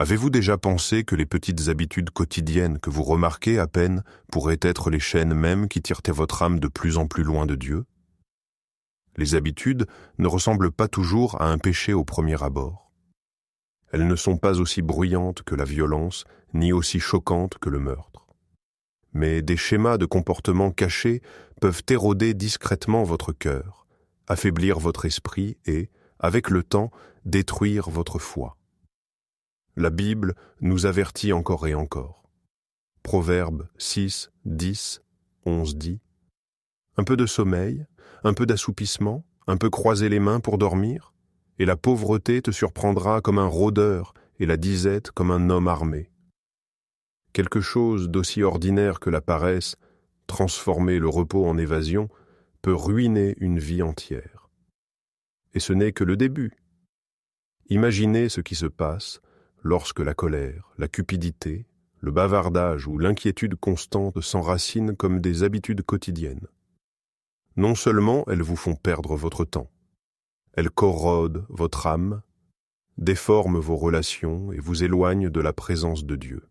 Avez-vous déjà pensé que les petites habitudes quotidiennes que vous remarquez à peine pourraient être les chaînes mêmes qui tirent votre âme de plus en plus loin de Dieu? Les habitudes ne ressemblent pas toujours à un péché au premier abord. Elles ne sont pas aussi bruyantes que la violence, ni aussi choquantes que le meurtre. Mais des schémas de comportement cachés peuvent éroder discrètement votre cœur, affaiblir votre esprit et, avec le temps, détruire votre foi. La Bible nous avertit encore et encore. Proverbes 6, 10, 11 dit « Un peu de sommeil, un peu d'assoupissement, un peu croiser les mains pour dormir, et la pauvreté te surprendra comme un rôdeur et la disette comme un homme armé. » Quelque chose d'aussi ordinaire que la paresse, transformer le repos en évasion, peut ruiner une vie entière. Et ce n'est que le début. Imaginez ce qui se passe lorsque la colère, la cupidité, le bavardage ou l'inquiétude constante s'enracinent comme des habitudes quotidiennes. Non seulement elles vous font perdre votre temps, elles corrodent votre âme, déforment vos relations et vous éloignent de la présence de Dieu.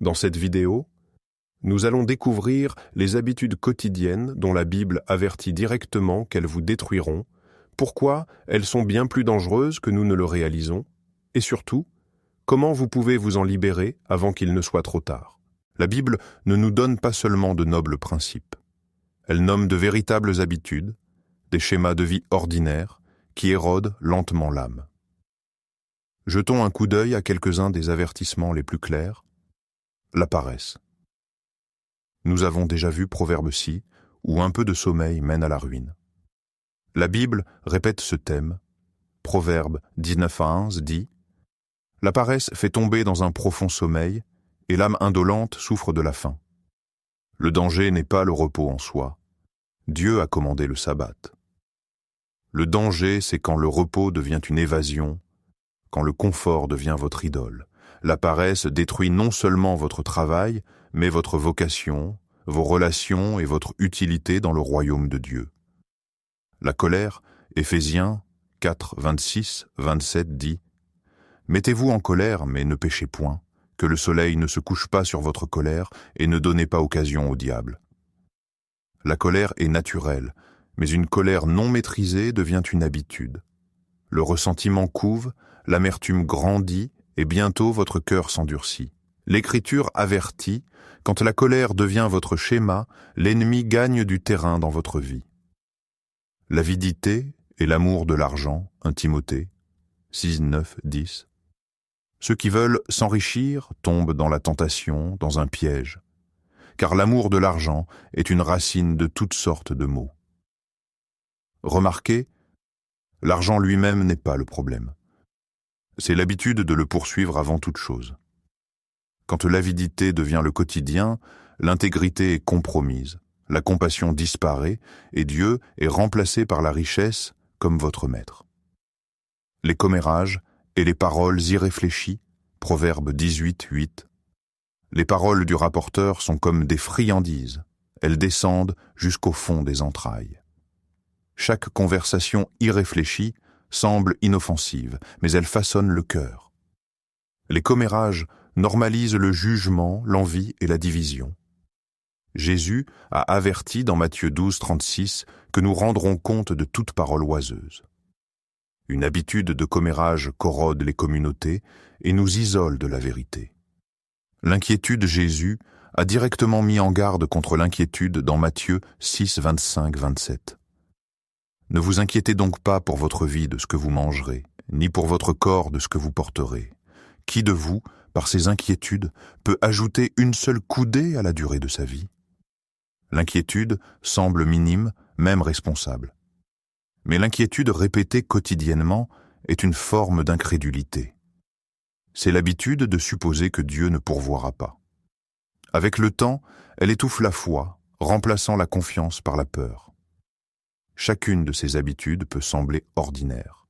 Dans cette vidéo, nous allons découvrir les habitudes quotidiennes dont la Bible avertit directement qu'elles vous détruiront, pourquoi elles sont bien plus dangereuses que nous ne le réalisons, et surtout, comment vous pouvez vous en libérer avant qu'il ne soit trop tard. La Bible ne nous donne pas seulement de nobles principes. Elle nomme de véritables habitudes, des schémas de vie ordinaires qui érodent lentement l'âme. Jetons un coup d'œil à quelques-uns des avertissements les plus clairs. La paresse. Nous avons déjà vu Proverbe 6, où un peu de sommeil mène à la ruine. La Bible répète ce thème. Proverbe 19 à 11 dit « La paresse fait tomber dans un profond sommeil, et l'âme indolente souffre de la faim. Le danger n'est pas le repos en soi. Dieu a commandé le sabbat. Le danger, c'est quand le repos devient une évasion, quand le confort devient votre idole. La paresse détruit non seulement votre travail, mais votre vocation, vos relations et votre utilité dans le royaume de Dieu. La colère, Éphésiens 4, 26, 27 dit « Mettez-vous en colère, mais ne péchez point, que le soleil ne se couche pas sur votre colère et ne donnez pas occasion au diable. » La colère est naturelle, mais une colère non maîtrisée devient une habitude. Le ressentiment couve, l'amertume grandit, et bientôt votre cœur s'endurcit. L'Écriture avertit, quand la colère devient votre schéma, l'ennemi gagne du terrain dans votre vie. L'avidité et l'amour de l'argent, 1 Timothée 6, 9, 10. Ceux qui veulent s'enrichir tombent dans la tentation, dans un piège, car l'amour de l'argent est une racine de toutes sortes de maux. Remarquez, l'argent lui-même n'est pas le problème. C'est l'habitude de le poursuivre avant toute chose. Quand l'avidité devient le quotidien, l'intégrité est compromise, la compassion disparaît et Dieu est remplacé par la richesse comme votre maître. Les commérages et les paroles irréfléchies, Proverbe 18, 8. Les paroles du rapporteur sont comme des friandises, elles descendent jusqu'au fond des entrailles. Chaque conversation irréfléchie semble inoffensive, mais elle façonne le cœur. Les commérages normalisent le jugement, l'envie et la division. Jésus a averti dans Matthieu 12, 36 que nous rendrons compte de toute parole oiseuse. Une habitude de commérage corrode les communautés et nous isole de la vérité. L'inquiétude Jésus a directement mis en garde contre l'inquiétude dans Matthieu 6, 25, 27. Ne vous inquiétez donc pas pour votre vie de ce que vous mangerez, ni pour votre corps de ce que vous porterez. Qui de vous, par ses inquiétudes, peut ajouter une seule coudée à la durée de sa vie? L'inquiétude semble minime, même responsable. Mais l'inquiétude répétée quotidiennement est une forme d'incrédulité. C'est l'habitude de supposer que Dieu ne pourvoira pas. Avec le temps, elle étouffe la foi, remplaçant la confiance par la peur. Chacune de ces habitudes peut sembler ordinaire.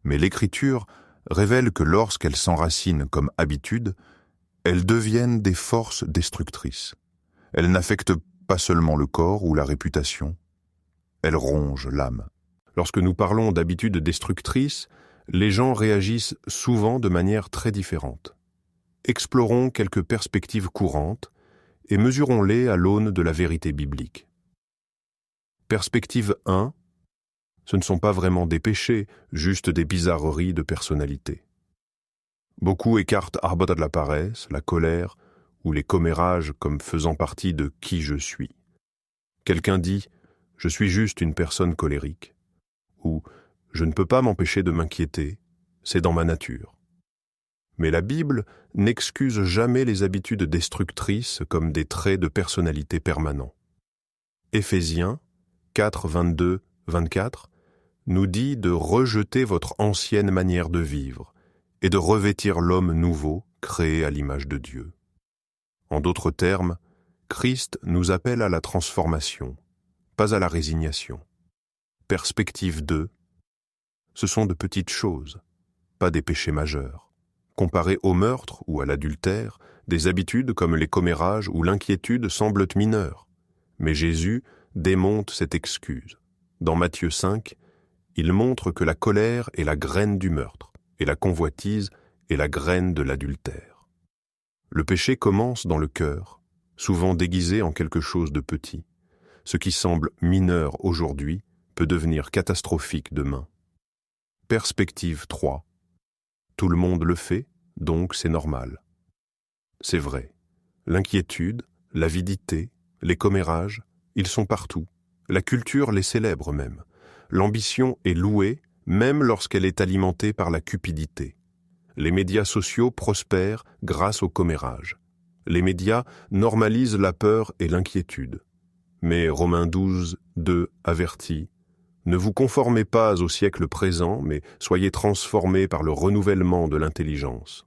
Mais l'Écriture révèle que lorsqu'elles s'enracinent comme habitudes, elles deviennent des forces destructrices. Elles n'affectent pas seulement le corps ou la réputation, elles rongent l'âme. Lorsque nous parlons d'habitudes destructrices, Les gens réagissent souvent de manière très différente. Explorons quelques perspectives courantes et mesurons-les à l'aune de la vérité biblique. Perspective 1. Ce ne sont pas vraiment des péchés, juste des bizarreries de personnalité. Beaucoup écartent arbota de la paresse, la colère ou les commérages comme faisant partie de qui je suis. Quelqu'un dit « je suis juste une personne colérique » ou « je ne peux pas m'empêcher de m'inquiéter, c'est dans ma nature ». Mais la Bible n'excuse jamais les habitudes destructrices comme des traits de personnalité permanents. Éphésiens 4, 22, 24 nous dit de rejeter votre ancienne manière de vivre et de revêtir l'homme nouveau créé à l'image de Dieu. En d'autres termes, Christ nous appelle à la transformation, pas à la résignation. Perspective 2. Ce sont de petites choses, pas des péchés majeurs. Comparé au meurtre ou à l'adultère, des habitudes comme les commérages ou l'inquiétude semblent mineures. Mais Jésus démonte cette excuse. Dans Matthieu 5, il montre que la colère est la graine du meurtre et la convoitise est la graine de l'adultère. Le péché commence dans le cœur, souvent déguisé en quelque chose de petit. Ce qui semble mineur aujourd'hui peut devenir catastrophique demain. Perspective 3. Tout le monde le fait, donc c'est normal. C'est vrai. L'inquiétude, l'avidité, les commérages, ils sont partout. La culture les célèbre même. L'ambition est louée, même lorsqu'elle est alimentée par la cupidité. Les médias sociaux prospèrent grâce au commérage. Les médias normalisent la peur et l'inquiétude. Mais Romains 12, 2 avertit « Ne vous conformez pas au siècle présent, mais soyez transformés par le renouvellement de l'intelligence. »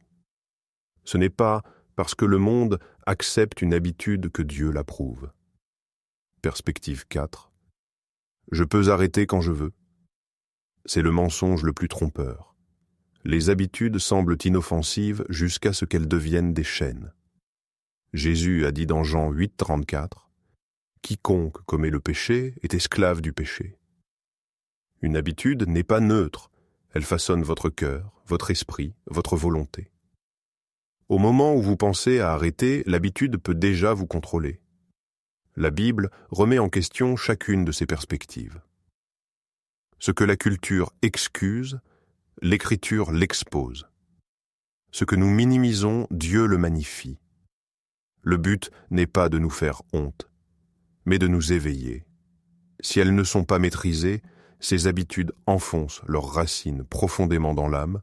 Ce n'est pas parce que le monde accepte une habitude que Dieu l'approuve. Perspective 4. Je peux arrêter quand je veux. C'est le mensonge le plus trompeur. Les habitudes semblent inoffensives jusqu'à ce qu'elles deviennent des chaînes. Jésus a dit dans Jean 8, 34 « Quiconque commet le péché est esclave du péché. » Une habitude n'est pas neutre, elle façonne votre cœur, votre esprit, votre volonté. Au moment où vous pensez à arrêter, l'habitude peut déjà vous contrôler. La Bible remet en question chacune de ces perspectives. Ce que la culture excuse, l'Écriture l'expose. Ce que nous minimisons, Dieu le magnifie. Le but n'est pas de nous faire honte, mais de nous éveiller. Si elles ne sont pas maîtrisées, ces habitudes enfoncent leurs racines profondément dans l'âme,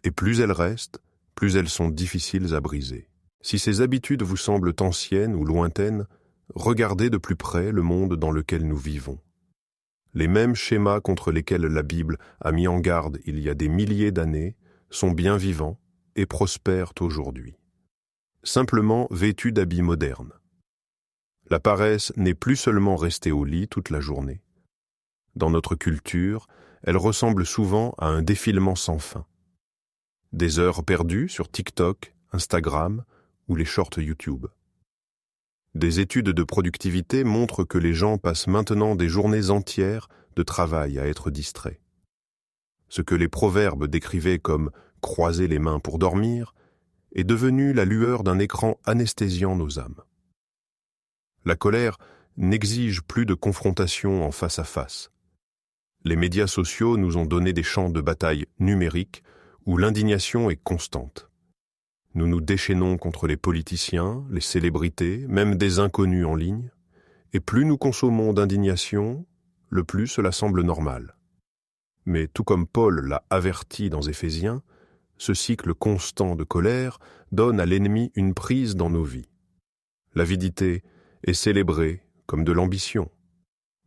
et plus elles restent, plus elles sont difficiles à briser. Si ces habitudes vous semblent anciennes ou lointaines, regardez de plus près le monde dans lequel nous vivons. Les mêmes schémas contre lesquels la Bible a mis en garde il y a des milliers d'années sont bien vivants et prospèrent aujourd'hui. Simplement vêtus d'habits modernes. La paresse n'est plus seulement restée au lit toute la journée. Dans notre culture, elle ressemble souvent à un défilement sans fin. Des heures perdues sur TikTok, Instagram ou les shorts YouTube. Des études de productivité montrent que les gens passent maintenant des journées entières de travail à être distraits. Ce que les proverbes décrivaient comme « croiser les mains pour dormir » est devenu la lueur d'un écran anesthésiant nos âmes. La colère n'exige plus de confrontation en face à face. Les médias sociaux nous ont donné des champs de bataille numériques où l'indignation est constante. Nous nous déchaînons contre les politiciens, les célébrités, même des inconnus en ligne, et plus nous consommons d'indignation, le plus cela semble normal. Mais tout comme Paul l'a averti dans Éphésiens, ce cycle constant de colère donne à l'ennemi une prise dans nos vies. L'avidité est célébrée comme de l'ambition.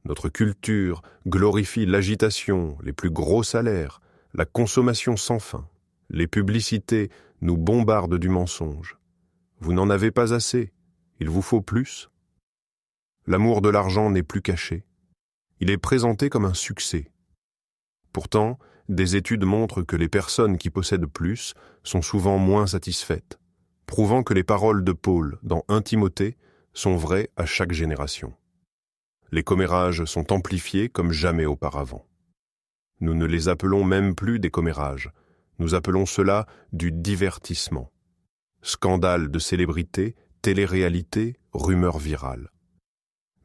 Notre culture glorifie l'agitation, les plus gros salaires, la consommation sans fin. Les publicités nous bombardent du mensonge. Vous n'en avez pas assez, il vous faut plus. L'amour de l'argent n'est plus caché. Il est présenté comme un succès. Pourtant, des études montrent que les personnes qui possèdent plus sont souvent moins satisfaites, prouvant que les paroles de Paul dans 1 Timothée sont vraies à chaque génération. Les commérages sont amplifiés comme jamais auparavant. Nous ne les appelons même plus des commérages. Nous appelons cela du divertissement. Scandale de célébrité, télé-réalité, rumeur virale.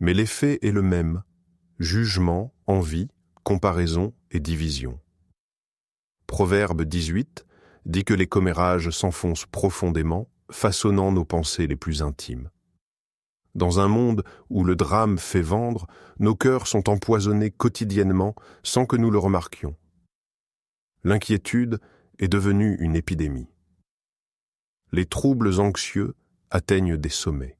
Mais l'effet est le même. Jugement, envie, comparaison et division. Proverbe 18 dit que les commérages s'enfoncent profondément, façonnant nos pensées les plus intimes. Dans un monde où le drame fait vendre, nos cœurs sont empoisonnés quotidiennement sans que nous le remarquions. L'inquiétude est devenue une épidémie. Les troubles anxieux atteignent des sommets.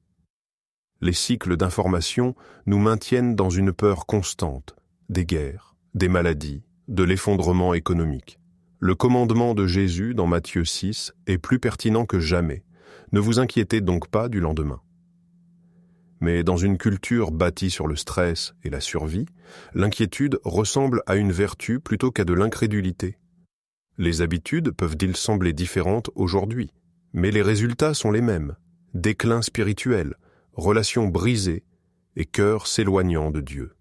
Les cycles d'information nous maintiennent dans une peur constante, des guerres, des maladies, de l'effondrement économique. Le commandement de Jésus dans Matthieu 6 est plus pertinent que jamais. Ne vous inquiétez donc pas du lendemain. Mais dans une culture bâtie sur le stress et la survie, l'inquiétude ressemble à une vertu plutôt qu'à de l'incrédulité. Les habitudes peuvent-ils sembler différentes aujourd'hui, mais les résultats sont les mêmes. Déclin spirituel, relations brisées et cœur s'éloignant de Dieu.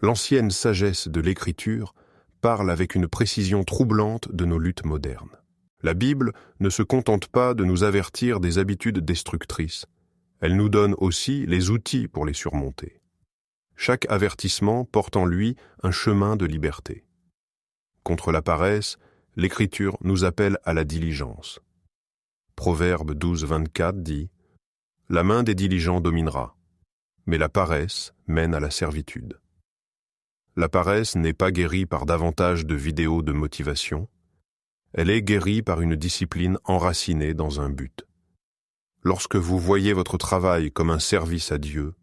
L'ancienne sagesse de l'Écriture parle avec une précision troublante de nos luttes modernes. La Bible ne se contente pas de nous avertir des habitudes destructrices, elle nous donne aussi les outils pour les surmonter. Chaque avertissement porte en lui un chemin de liberté. Contre la paresse, l'Écriture nous appelle à la diligence. Proverbe 12, 24 dit « La main des diligents dominera, mais la paresse mène à la servitude. » La paresse n'est pas guérie par davantage de vidéos de motivation, elle est guérie par une discipline enracinée dans un but. Lorsque vous voyez votre travail comme un service à Dieu,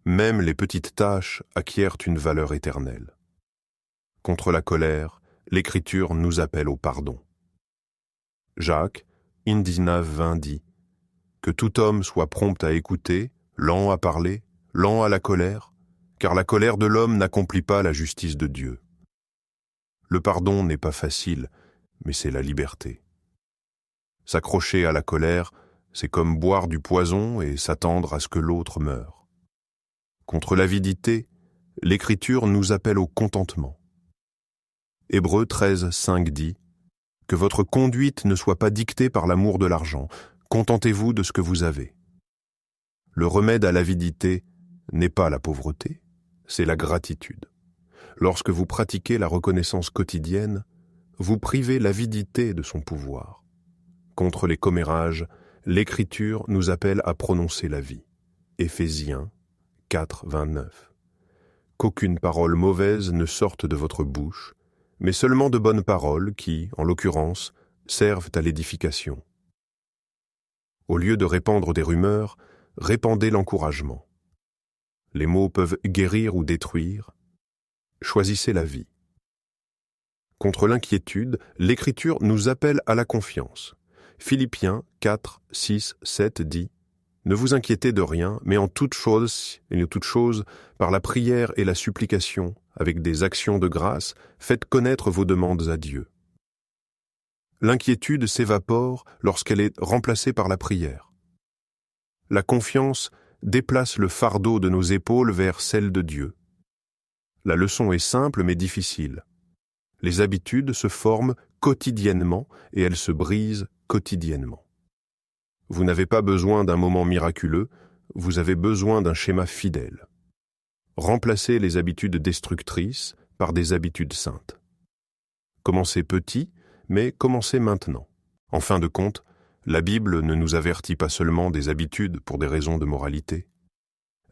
même les petites tâches acquièrent une valeur éternelle. Contre la colère, l'Écriture nous appelle au pardon. Jacques, in 19:20 dit « Que tout homme soit prompt à écouter, lent à parler, lent à la colère, car la colère de l'homme n'accomplit pas la justice de Dieu. » Le pardon n'est pas facile, mais c'est la liberté. S'accrocher à la colère, c'est comme boire du poison et s'attendre à ce que l'autre meure. Contre l'avidité, l'Écriture nous appelle au contentement. Hébreux 13, 5 dit « Que votre conduite ne soit pas dictée par l'amour de l'argent, contentez-vous de ce que vous avez. » Le remède à l'avidité n'est pas la pauvreté, c'est la gratitude. Lorsque vous pratiquez la reconnaissance quotidienne, vous privez l'avidité de son pouvoir. Contre les commérages, l'Écriture nous appelle à prononcer la vie. Éphésiens 4, 29. Qu'aucune parole mauvaise ne sorte de votre bouche, mais seulement de bonnes paroles qui, en l'occurrence, servent à l'édification. Au lieu de répandre des rumeurs, répandez l'encouragement. Les mots peuvent guérir ou détruire. Choisissez la vie. Contre l'inquiétude, l'Écriture nous appelle à la confiance. Philippiens 4, 6, 7 dit « Ne vous inquiétez de rien, mais en toute chose, par la prière et la supplication, avec des actions de grâce, faites connaître vos demandes à Dieu. » L'inquiétude s'évapore lorsqu'elle est remplacée par la prière. La confiance déplace le fardeau de nos épaules vers celle de Dieu. La leçon est simple mais difficile. Les habitudes se forment quotidiennement et elles se brisent quotidiennement. Vous n'avez pas besoin d'un moment miraculeux, vous avez besoin d'un schéma fidèle. Remplacez les habitudes destructrices par des habitudes saintes. Commencez petit, mais commencez maintenant. En fin de compte, la Bible ne nous avertit pas seulement des habitudes pour des raisons de moralité.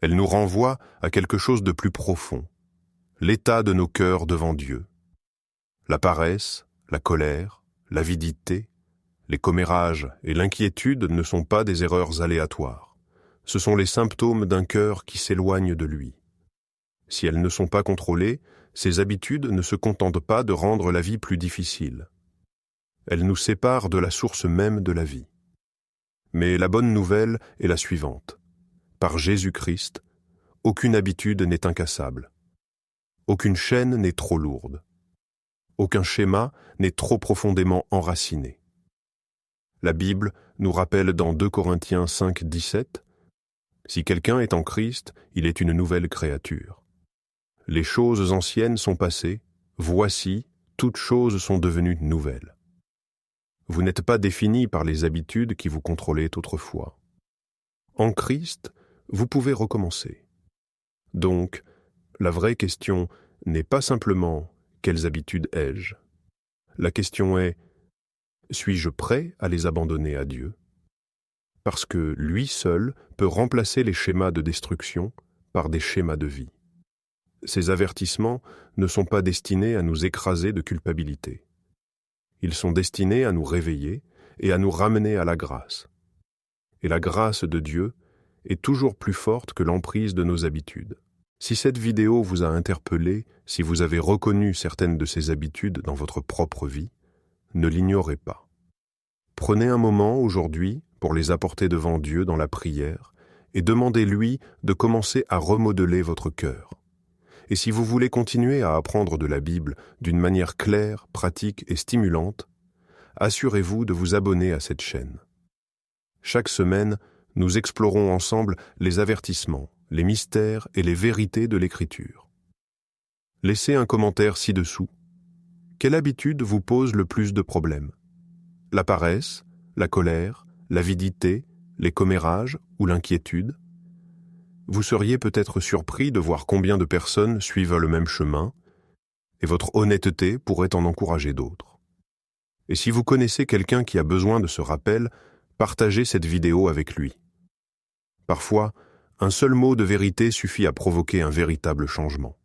Elle nous renvoie à quelque chose de plus profond, l'état de nos cœurs devant Dieu. La paresse, la colère, l'avidité, les commérages et l'inquiétude ne sont pas des erreurs aléatoires. Ce sont les symptômes d'un cœur qui s'éloigne de lui. Si elles ne sont pas contrôlées, ces habitudes ne se contentent pas de rendre la vie plus difficile. Elles nous séparent de la source même de la vie. Mais la bonne nouvelle est la suivante. Par Jésus-Christ, aucune habitude n'est incassable. Aucune chaîne n'est trop lourde. Aucun schéma n'est trop profondément enraciné. La Bible nous rappelle dans 2 Corinthiens 5, 17 « Si quelqu'un est en Christ, il est une nouvelle créature. Les choses anciennes sont passées, Voici, toutes choses sont devenues nouvelles. Vous n'êtes pas défini par les habitudes qui vous contrôlaient autrefois. En Christ, vous pouvez recommencer. Donc, la vraie question n'est pas simplement « quelles habitudes ai-je ?» La question est « suis-je prêt à les abandonner à Dieu ?» Parce que lui seul peut remplacer les schémas de destruction par des schémas de vie. Ces avertissements ne sont pas destinés à nous écraser de culpabilité. Ils sont destinés à nous réveiller et à nous ramener à la grâce. Et la grâce de Dieu est toujours plus forte que l'emprise de nos habitudes. Si cette vidéo vous a interpellé, si vous avez reconnu certaines de ces habitudes dans votre propre vie, ne l'ignorez pas. Prenez un moment aujourd'hui pour les apporter devant Dieu dans la prière et demandez-lui de commencer à remodeler votre cœur. Et si vous voulez continuer à apprendre de la Bible d'une manière claire, pratique et stimulante, assurez-vous de vous abonner à cette chaîne. Chaque semaine, nous explorons ensemble les avertissements, les mystères et les vérités de l'Écriture. Laissez un commentaire ci-dessous. Quelle habitude vous pose le plus de problèmes? La paresse, la colère, l'avidité, les commérages ou l'inquiétude? Vous seriez peut-être surpris de voir combien de personnes suivent le même chemin, et votre honnêteté pourrait en encourager d'autres. Et si vous connaissez quelqu'un qui a besoin de ce rappel, partagez cette vidéo avec lui. Parfois, un seul mot de vérité suffit à provoquer un véritable changement.